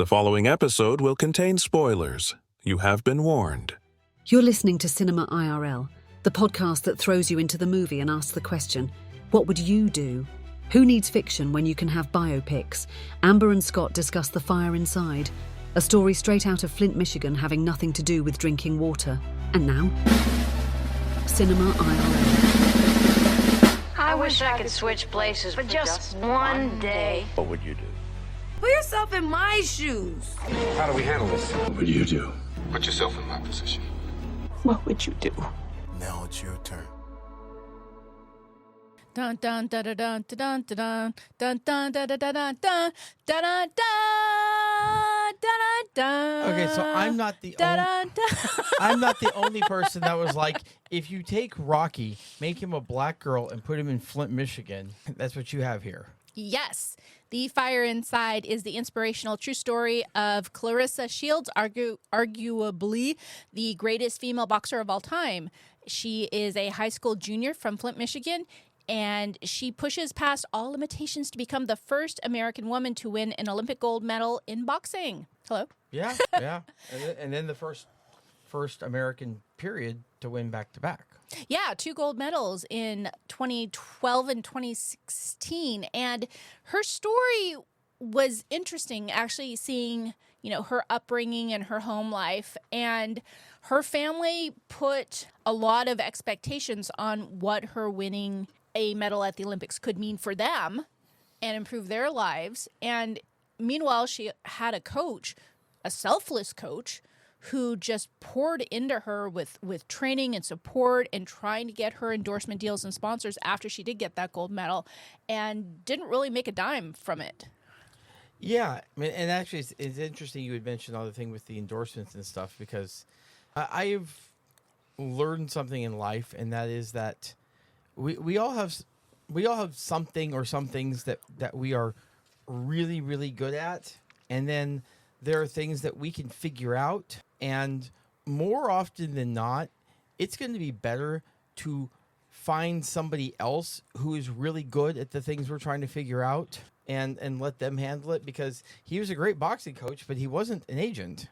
The following episode will contain spoilers. You have been warned. You're listening to Cinema IRL, the podcast that throws you into the movie and asks the question, what would you do? Who needs fiction when you can have biopics? Amber and Scott discuss The Fire Inside, a story straight out of Flint, Michigan, having nothing to do with drinking water. And now, Cinema IRL. I wish I could switch places for just one day. What would you do? Put yourself in my shoes. How do we handle this? What would you do? Put yourself in my position. What would you do? Now it's your turn. Dun dun da da dun dun dun dun dun da da da dun dun da da da. Okay, so I'm not the only person that was like, if you take Rocky, make him a black girl, and put him in Flint, Michigan, that's what you have here. Yes. The Fire Inside is the inspirational true story of Clarissa Shields, arguably the greatest female boxer of all time. She is a high school junior from Flint, Michigan, and she pushes past all limitations to become the first American woman to win an Olympic gold medal in boxing. Hello? Yeah. And then the first American period to win back-to-back. Yeah, 2 gold medals in 2012 and 2016. And her story was interesting, actually seeing, her upbringing and her home life. And her family put a lot of expectations on what her winning a medal at the Olympics could mean for them and improve their lives. And meanwhile, she had a coach, a selfless coach, who just poured into her with training and support and trying to get her endorsement deals and sponsors after she did get that gold medal, and didn't really make a dime from it. Yeah, and actually it's interesting you would mention all the thing with the endorsements and stuff, because I've learned something in life, and that is that we all have something or some things that we are really, really good at, and then there are things that we can figure out. And more often than not, it's going to be better to find somebody else who is really good at the things we're trying to figure out and let them handle it, because he was a great boxing coach, but he wasn't an agent.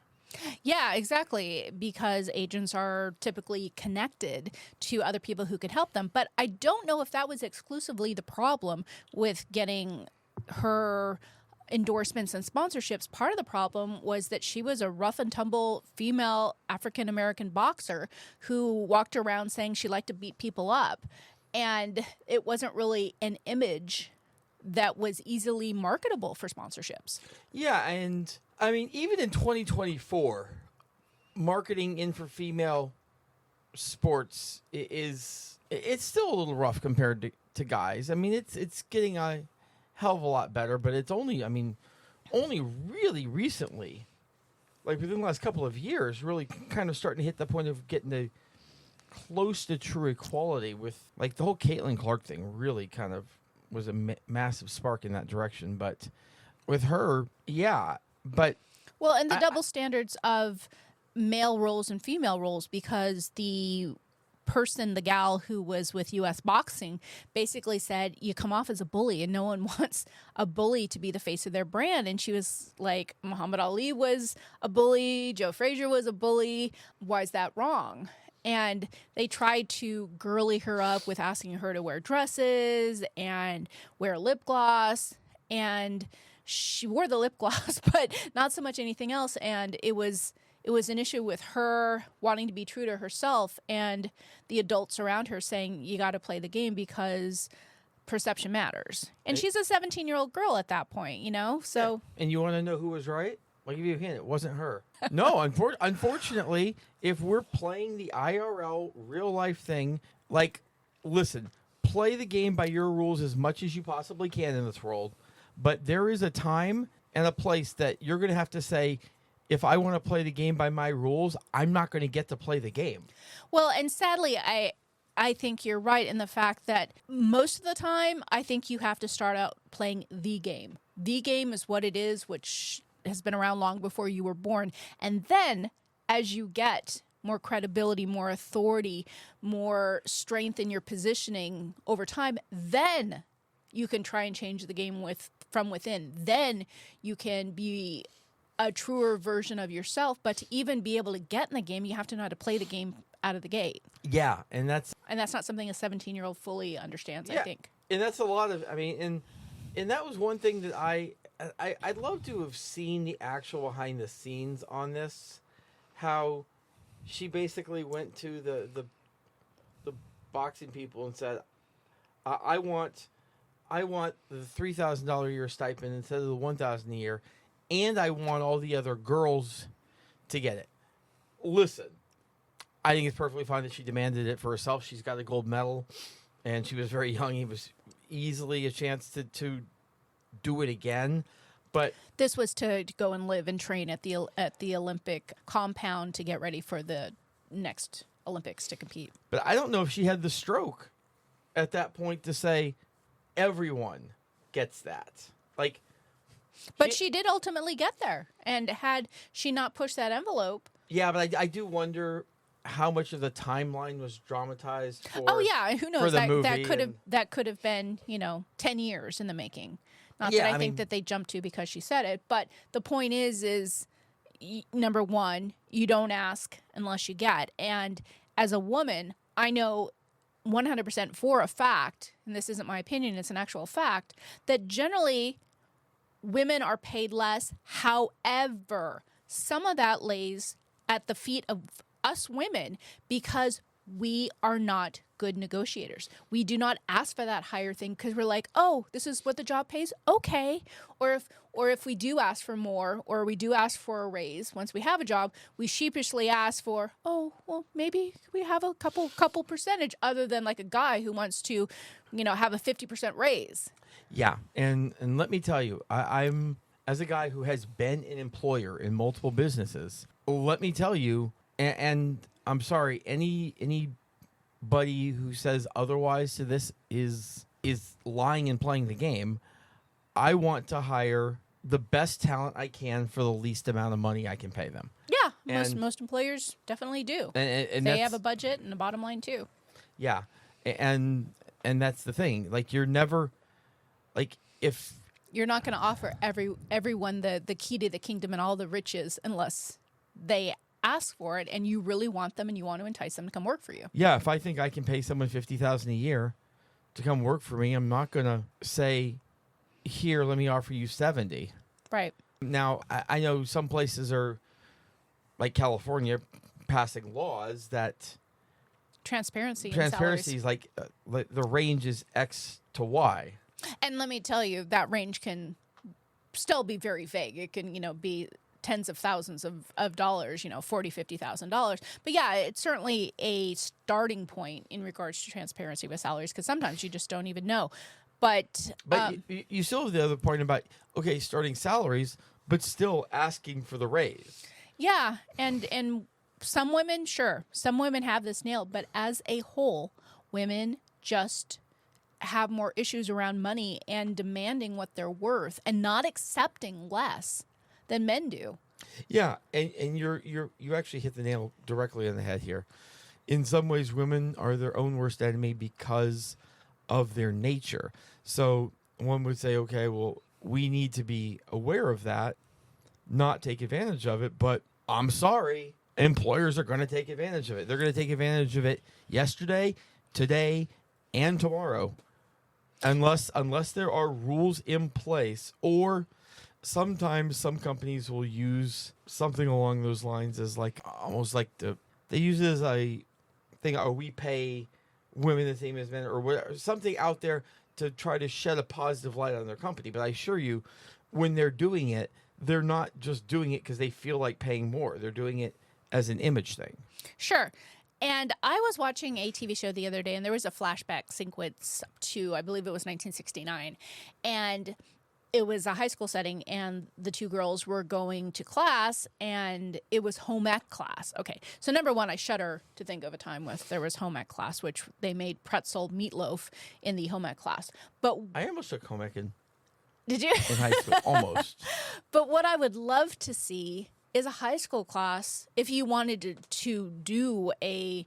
Yeah, exactly, because agents are typically connected to other people who could help them. But I don't know if that was exclusively the problem with getting her endorsements and sponsorships. Part of the problem was that she was a rough and tumble female African-American boxer who walked around saying she liked to beat people up. And it wasn't really an image that was easily marketable for sponsorships. Yeah, and I mean, even in 2024, marketing in for female sports it's still a little rough compared to guys. I mean, it's getting a hell of a lot better, but it's only really recently, like within the last couple of years, really kind of starting to hit the point of getting to close to true equality, with like the whole Caitlin Clark thing really kind of was a massive spark in that direction. But with her, yeah, but well, and the double standards of male roles and female roles, because the gal who was with U.S. Boxing basically said, you come off as a bully, and no one wants a bully to be the face of their brand. And she was like, Muhammad Ali was a bully, Joe Frazier was a bully. Why is that wrong? And they tried to girly her up with asking her to wear dresses and wear lip gloss. And she wore the lip gloss, but not so much anything else. And it was an issue with her wanting to be true to herself, and the adults around her saying, you got to play the game because perception matters. And she's a 17-year-old girl at that point, so. And you want to know who was right? I'll give you a hint. It wasn't her. No, unfortunately, if we're playing the IRL real life thing, like, listen, play the game by your rules as much as you possibly can in this world. But there is a time and a place that you're going to have to say, if I want to play the game by my rules, I'm not going to get to play the game. Well, and sadly, I think you're right in the fact that most of the time, I think you have to start out playing the game. The game is what it is, which has been around long before you were born. And then as you get more credibility, more authority, more strength in your positioning over time, then you can try and change the game from within. Then you can be a truer version of yourself. But to even be able to get in the game, you have to know how to play the game out of the gate. Yeah, and that's not something a 17-year-old fully understands, I think. And that's a lot of, I mean, and that was one thing that I'd love to have seen the actual behind the scenes on this, how she basically went to the boxing people and said, I want the $3,000 a year stipend instead of the $1,000 a year, and I want all the other girls to get it. Listen, I think it's perfectly fine that she demanded it for herself. She's got a gold medal, and she was very young. It was easily a chance to do it again. But this was to go and live and train at the Olympic compound to get ready for the next Olympics to compete. But I don't know if she had the stroke at that point to say everyone gets that. Like, but she did ultimately get there, and had she not pushed that envelope. Yeah, but I do wonder how much of the timeline was dramatized for. Oh yeah, who knows? For the movie that could have been 10 years in the making. Not Yeah, that I I think mean- that they jumped to because she said it, but the point is number one, you don't ask unless you get. And as a woman, I know 100% for a fact, and this isn't my opinion, it's an actual fact, that generally women are paid less. However, some of that lays at the feet of us women because we are not good negotiators. We do not ask for that higher thing because we're like, oh, this is what the job pays? Okay. Or if we do ask for more, or we do ask for a raise once we have a job, we sheepishly ask for, oh, well, maybe we have a couple percentage, other than like a guy who wants to, have a 50% raise. Yeah, and let me tell you, I'm as a guy who has been an employer in multiple businesses. Let me tell you, and I'm sorry, anybody who says otherwise to this is lying and playing the game. I want to hire the best talent I can for the least amount of money I can pay them. Yeah, And- most employers definitely do. And They that's- have a budget and a bottom line too. Yeah, and that's the thing. Like, you're never, like, if You're not going to offer everyone the key to the kingdom and all the riches unless they ask for it and you really want them and you want to entice them to come work for you. Yeah, if I think I can pay someone $50,000 a year to come work for me, I'm not gonna say, "Here, let me offer you 70." Right. Now, I know some places are, like California, passing laws that Transparency is like the range is X to Y. And let me tell you, that range can still be very vague. It can, be tens of thousands of dollars, $40,000, $50,000. But yeah, it's certainly a starting point in regards to transparency with salaries, because sometimes you just don't even know. But you still have the other point about, okay, starting salaries, but still asking for the raise. yeah, and some women, sure, some women have this nailed, but as a whole, women just have more issues around money and demanding what they're worth and not accepting less than men do. Yeah, and you actually hit the nail directly on the head here. In some ways, women are their own worst enemy because of their nature. So one would say, okay, well, we need to be aware of that, not take advantage of it. But I'm sorry, employers are going to take advantage of it. They're going to take advantage of it yesterday, today, and tomorrow, unless there are rules in place. Or sometimes some companies will use something along those lines as like almost like they use it as a thing, or we pay women the same as men, or whatever, something out there to try to shed a positive light on their company. But I assure you, when they're doing it, they're not just doing it because they feel like paying more. They're doing it as an image thing. Sure. And I was watching a TV show the other day, and there was a flashback sequence to, I believe it was 1969. And it was a high school setting, and the two girls were going to class, and it was home ec class. Okay, so number one, I shudder to think of a time when there was home ec class, which they made pretzel meatloaf in the home ec class. But I almost took home ec in did you? high school, almost. But what I would love to see is a high school class, if you wanted to do a,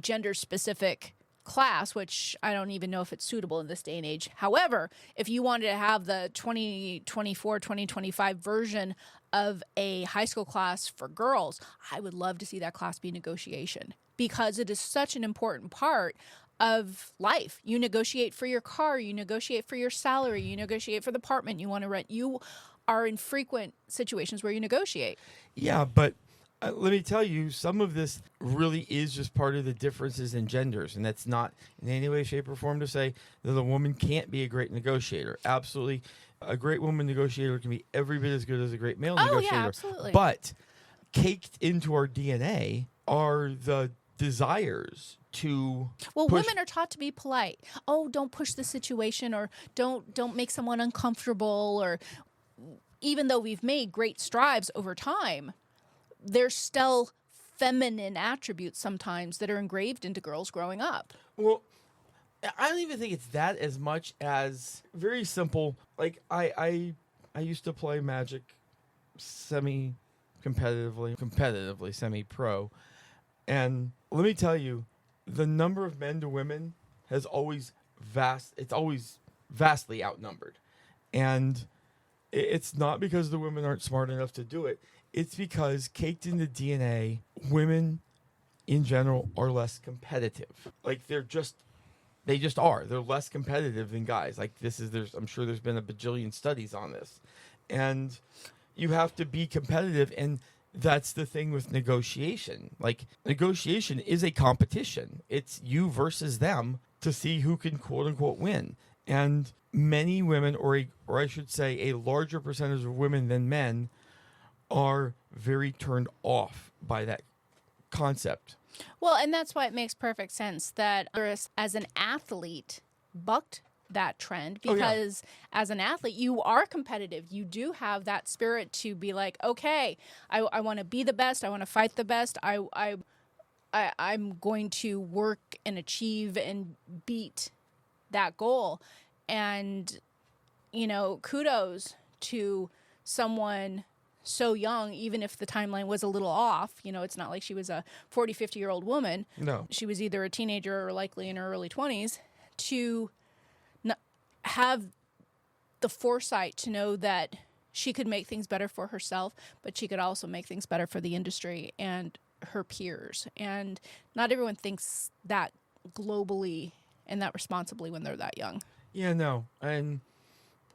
gender specific class, which I don't even know if it's suitable in this day and age. However, if you wanted to have the 2024, 2025 version of a high school class for girls, I would love to see that class be negotiation, because it is such an important part of life. You negotiate for your car, you negotiate for your salary, you negotiate for the apartment you want to rent. You are in frequent situations where you negotiate. Yeah, but let me tell you, some of this really is just part of the differences in genders, and that's not in any way, shape, or form to say that a woman can't be a great negotiator. Absolutely, a great woman negotiator can be every bit as good as a great male negotiator. Yeah, absolutely. But caked into our DNA are the desires to Well, push. women are taught to be polite. Oh, don't push the situation, or don't make someone uncomfortable, or even though we've made great strides over time, there's still feminine attributes sometimes that are engraved into girls growing up. Well, I don't even think it's that as much as very simple. Like I used to play Magic competitively, semi-pro, and let me tell you, the number of men to women has always vastly outnumbered, and it's not because the women aren't smart enough to do it. It's because caked in the DNA, women in general are less competitive. Like they just are. They're less competitive than guys. Like I'm sure there's been a bajillion studies on this. And you have to be competitive, and that's the thing with negotiation. Like negotiation is a competition. It's you versus them to see who can quote unquote win. And many women, or I should say a larger percentage of women than men, are very turned off by that concept. Well, and that's why it makes perfect sense that as an athlete bucked that trend, because as an athlete, you are competitive. You do have that spirit to be like, okay, I want to be the best. I want to fight the best. I'm going to work and achieve and beat that goal. And, kudos to someone so young, even if the timeline was a little off. It's not like she was a 40, 50-year-old woman. No. She was either a teenager or likely in her early 20s, to have the foresight to know that she could make things better for herself, but she could also make things better for the industry and her peers. And not everyone thinks that globally and that responsibly when they're that young. Yeah, no. And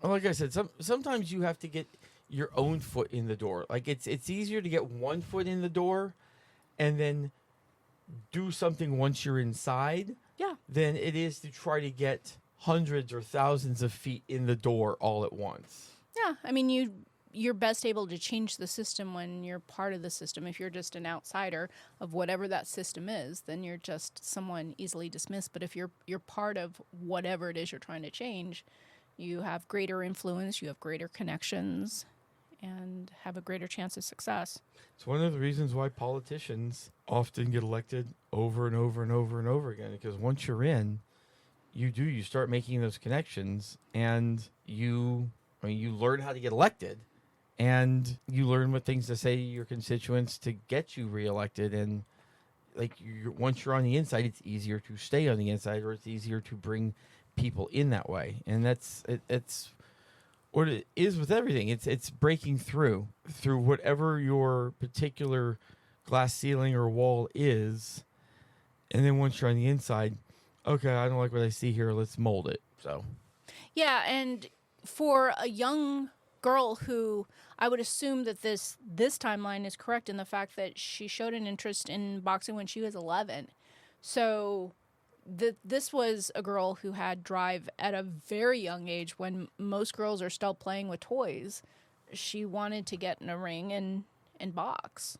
like I said, sometimes you have to get your own foot in the door. Like it's easier to get one foot in the door and then do something once you're inside, than it is to try to get hundreds or thousands of feet in the door all at once. Yeah, I mean, you're best able to change the system when you're part of the system. If you're just an outsider of whatever that system is, then you're just someone easily dismissed. But if you're part of whatever it is you're trying to change, you have greater influence, you have greater connections, and have a greater chance of success. It's one of the reasons why politicians often get elected over and over and over and over again, because once you're in, you start making those connections, and you learn how to get elected, and you learn what things to say to your constituents to get you reelected. And once you're on the inside, it's easier to stay on the inside, or it's easier to bring people in that way. And it's what it is with everything. It's breaking through whatever your particular glass ceiling or wall is, and then once you're on the inside, okay, I don't like what I see here, let's mold it. So yeah, and for a young girl who, I would assume that this timeline is correct in the fact that she showed an interest in boxing when she was 11. So this was a girl who had drive at a very young age, when most girls are still playing with toys. She wanted to get in a ring and box.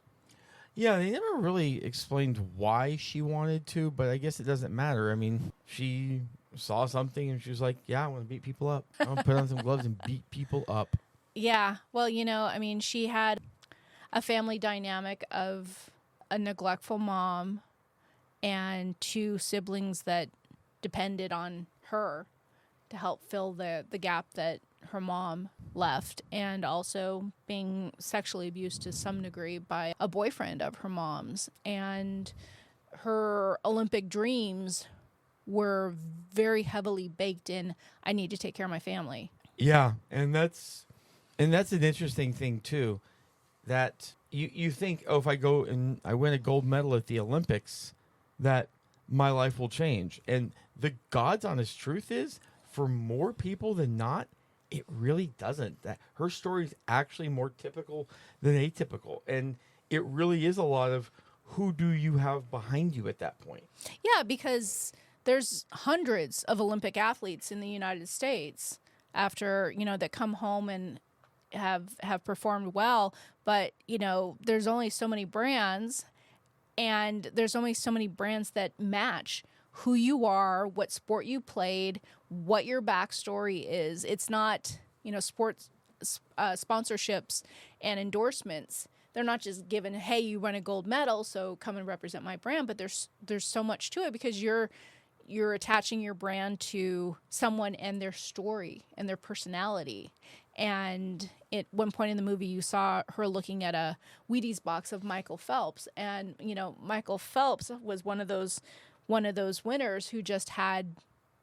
Yeah, they never really explained why she wanted to, but I guess it doesn't matter. I mean, she saw something and she was like, yeah, I want to beat people up. I want to put on some gloves and beat people up. Yeah, well, she had a family dynamic of a neglectful mom and two siblings that depended on her to help fill the gap that her mom left, and also being sexually abused to some degree by a boyfriend of her mom's. And her Olympic dreams were very heavily baked in. I need to take care of my family. Yeah, and that's an interesting thing too, that you think, oh, if I go and I win a gold medal at the Olympics, that my life will change. And the God's honest truth is, for more people than not, it really doesn't. That her story is actually more typical than atypical, and it really is a lot of who do you have behind you at that point. Yeah, because there's hundreds of Olympic athletes in the United States after, that come home and have performed well, but there's only so many brands, and there's only so many brands that match who you are, what sport you played, what your backstory is. It's not, sports sponsorships and endorsements. They're not just given, hey, you won a gold medal, so come and represent my brand. But there's so much to it, because you're attaching your brand to someone and their story and their personality. And at one point in the movie, you saw her looking at a Wheaties box of Michael Phelps, and Michael Phelps was one of those winners who just had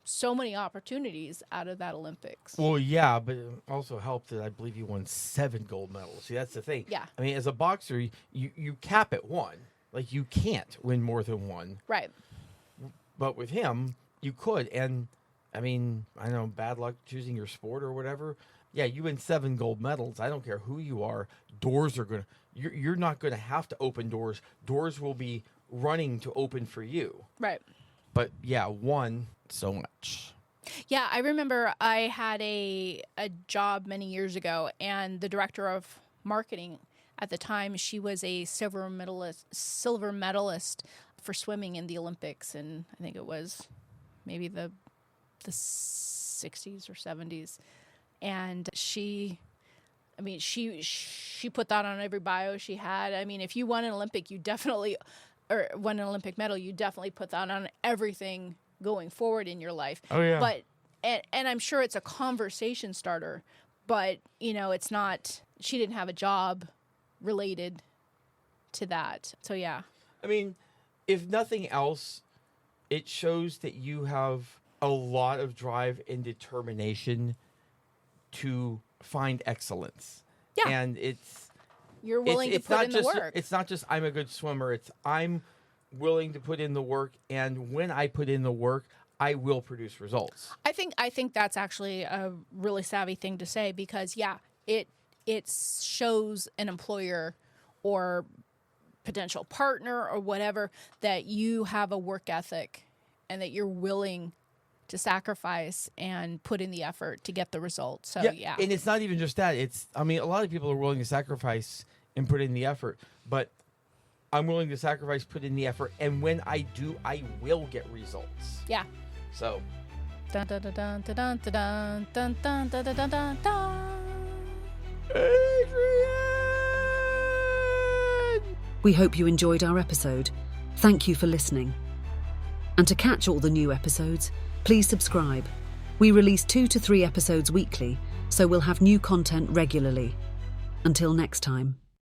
so many opportunities out of that Olympics. Well, yeah, but it also helped that I believe you won 7 gold medals. See, that's the thing. Yeah. I mean, as a boxer, you cap at 1. Like, you can't win more than 1. Right. But with him, you could. And, I mean, I know, bad luck choosing your sport or whatever. Yeah, you win 7 gold medals. I don't care who you are. Doors are going to... You're not going to have to open doors. Doors will be running to open for you. Right. But, yeah, 1, so much. Yeah, I remember I had a job many years ago, and the director of marketing at the time, she was a silver medalist for swimming in the Olympics, and I think it was maybe the 60s or 70s. And she put that on every bio she had. I mean, if you won an Olympic, or won an Olympic medal, you definitely put that on everything going forward in your life. Oh, yeah. But and I'm sure it's a conversation starter, but it's not. She didn't have a job related to that. So yeah. I mean, if nothing else, it shows that you have a lot of drive and determination to find excellence. Yeah. And you're willing to put in the work. It's not just I'm a good swimmer. It's I'm willing to put in the work, and when I put in the work, I will produce results. I think that's actually a really savvy thing to say, because it shows an employer or potential partner or whatever that you have a work ethic and that you're willing to sacrifice and put in the effort to get the results. So yeah. And it's not even just that. A lot of people are willing to sacrifice and put in the effort, but I'm willing to sacrifice, put in the effort, and when I do, I will get results. Yeah. So. Dun dun dun dun dun dun dun dun dun dun dun dun dun. Adrian! We hope you enjoyed our episode. Thank you for listening. And to catch all the new episodes, please subscribe. We release 2 to 3 episodes weekly, so we'll have new content regularly. Until next time.